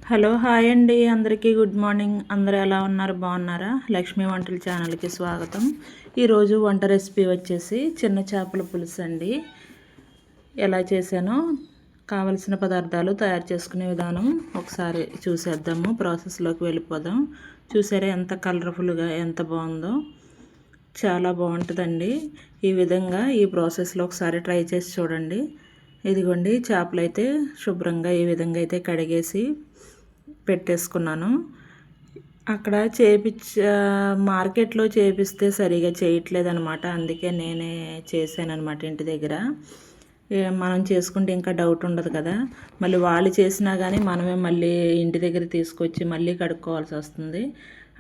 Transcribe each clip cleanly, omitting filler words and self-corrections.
Hello hi అండి, అందరికీ good morning. అందరూ ఎలా ఉన్నారు, బాగున్నారా? లక్ష్మీ వంటల ఛానల్కి స్వాగతం. ఈరోజు వంట రెసిపీ వచ్చేసి చిన్న చేపల పులుసు అండి. ఎలా చేశానో కావలసిన పదార్థాలు తయారు చేసుకునే విధానం ఒకసారి చూసేద్దాము. ప్రాసెస్లోకి వెళ్ళిపోదాం. చూసారా ఎంత కలర్ఫుల్గా ఎంత బాగుందో, చాలా బాగుంటుందండి. ఈ విధంగా ఈ ప్రాసెస్లో ఒకసారి ట్రై చేసి చూడండి. ఇదిగోండి, చేపలు అయితే శుభ్రంగా ఈ విధంగా అయితే కడిగేసి పెట్టేసుకున్నాను. అక్కడ మార్కెట్లో చేపిస్తే సరిగా చేయట్లేదనమాట. అందుకే నేనే చేశానమాట ఇంటి దగ్గర. మనం చేసుకుంటే ఇంకా డౌట్ ఉండదు కదా. మళ్ళీ వాళ్ళు చేసినా కానీ మనమే మళ్ళీ ఇంటి దగ్గర తీసుకొచ్చి మళ్ళీ కడుక్కోవాల్సి వస్తుంది.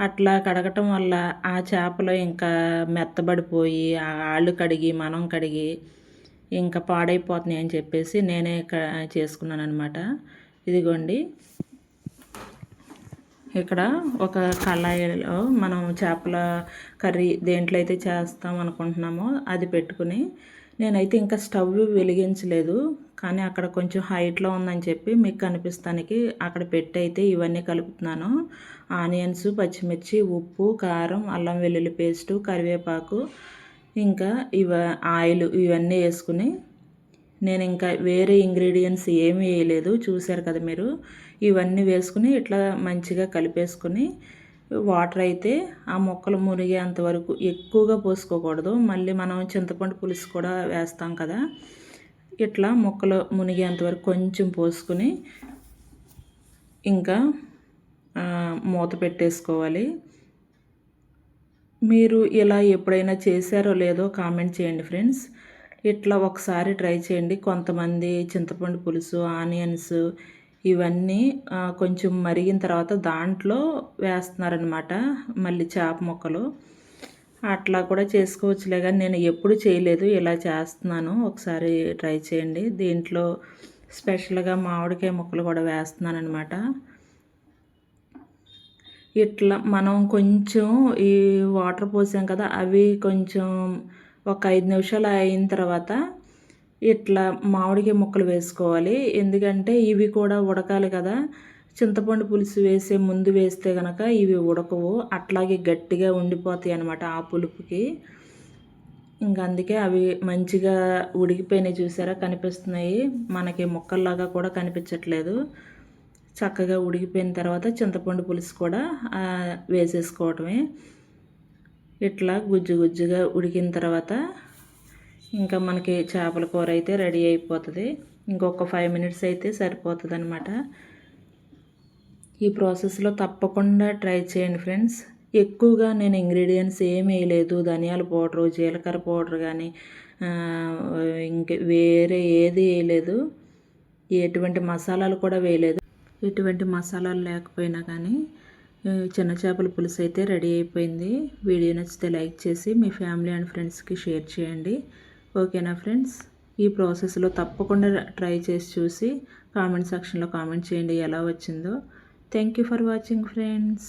అట్లా కడగటం వల్ల ఆ చేపలు ఇంకా మెత్తబడిపోయి ఆ ఆళ్ళు కడిగి మనం కడిగి ఇంకా పాడైపోతున్నాయి అని చెప్పేసి నేనే చేసుకున్నాను అనమాట. ఇదిగోండి, ఇక్కడ ఒక కళాయిలో మనం చేపల కర్రీ దేంట్లో అయితే చేస్తాం అనుకుంటున్నామో అది పెట్టుకుని, నేనైతే ఇంకా స్టవ్ వెలిగించలేదు, కానీ అక్కడ కొంచెం హైట్లో ఉందని చెప్పి మీకు కనిపిస్తానికి అక్కడ పెట్టి అయితే ఇవన్నీ కలుపుతున్నాను. ఆనియన్స్, పచ్చిమిర్చి, ఉప్పు, కారం, అల్లం వెల్లుల్లి పేస్టు, కరివేపాకు, ఇంకా ఆయిల్ ఇవన్నీ వేసుకుని, నేను ఇంకా వేరే ఇంగ్రీడియంట్స్ ఏమీ వేయలేదు. చూశారు కదా మీరు. ఇవన్నీ వేసుకుని ఇట్లా మంచిగా కలిపేసుకుని, వాటర్ అయితే ఆ ముక్కలు మునిగేంత వరకు ఎక్కువగా పోసుకోకూడదు. మళ్ళీ మనం చింతపండు పులుసు కూడా వేస్తాం కదా, ఇట్లా ముక్కలు మునిగేంత వరకు కొంచెం పోసుకుని ఇంకా మూత పెట్టేసుకోవాలి. మీరు ఇలా ఎప్పుడైనా చేశారో లేదో కామెంట్ చేయండి ఫ్రెండ్స్. ఇట్లా ఒకసారి ట్రై చేయండి. కొంతమంది చింతపండు పులుసు, ఆనియన్స్ ఇవన్నీ కొంచెం మరిగిన తర్వాత దాంట్లో వేస్తున్నారనమాట మళ్ళీ చేప ముక్కలు. అట్లా కూడా చేసుకోవచ్చులే, కానీ నేను ఎప్పుడు చేయలేదు, ఇలా చేస్తున్నాను. ఒకసారి ట్రై చేయండి. దీంట్లో స్పెషల్గా మామిడికాయ ముక్కలు కూడా వేస్తున్నాను అనమాట. ఇట్లా మనం కొంచెం ఈ వాటర్ పోసాం కదా, అవి కొంచెం ఒక 5 నిమిషాలు అయిన తర్వాత ఇట్లా మామిడికాయ ముక్కలు వేసుకోవాలి. ఎందుకంటే ఇవి కూడా ఉడకాలి కదా. చింతపండు పులుసు వేసే ముందు వేస్తే కనుక ఇవి ఉడకవు, అట్లాగే గట్టిగా ఉండిపోతాయి అన్నమాట ఆ పులుపుకి. ఇంకా అందుకే అవి మంచిగా ఉడికిపోయినాయి. చూసారా, కనిపిస్తున్నాయి మనకి, ముక్కల్లాగా కూడా కనిపించట్లేదు. చక్కగా ఉడికిపోయిన తర్వాత చింతపండు పులుసు కూడా వేసేసుకోవటమే. ఇట్లా గుజ్జు గుజ్జుగా ఉడికిన తర్వాత ఇంకా మనకి చేపల కూర అయితే రెడీ అయిపోతుంది. ఇంకొక 5 మినిట్స్ అయితే సరిపోతుంది అనమాట. ఈ ప్రాసెస్లో తప్పకుండా ట్రై చేయండి ఫ్రెండ్స్. ఎక్కువగా నేను ఇంగ్రీడియంట్స్ ఏమీ వేయలేదు. ధనియాల పౌడరు, జీలకర్ర పౌడర్ కానీ ఇంక వేరే ఏది వేయలేదు. ఎటువంటి మసాలాలు కూడా వేయలేదు. ఎటువంటి మసాలాలు లేకపోయినా కానీ చిన్న చేపల పులుసు అయితే రెడీ అయిపోయింది. వీడియో నచ్చితే లైక్ చేసి మీ ఫ్యామిలీ అండ్ ఫ్రెండ్స్కి షేర్ చేయండి. ఓకేనా ఫ్రెండ్స్? ఈ ప్రాసెస్లో తప్పకుండా ట్రై చేసి చూసి కామెంట్ సెక్షన్లో కామెంట్ చేయండి ఎలా వచ్చిందో. Thank you for watching friends.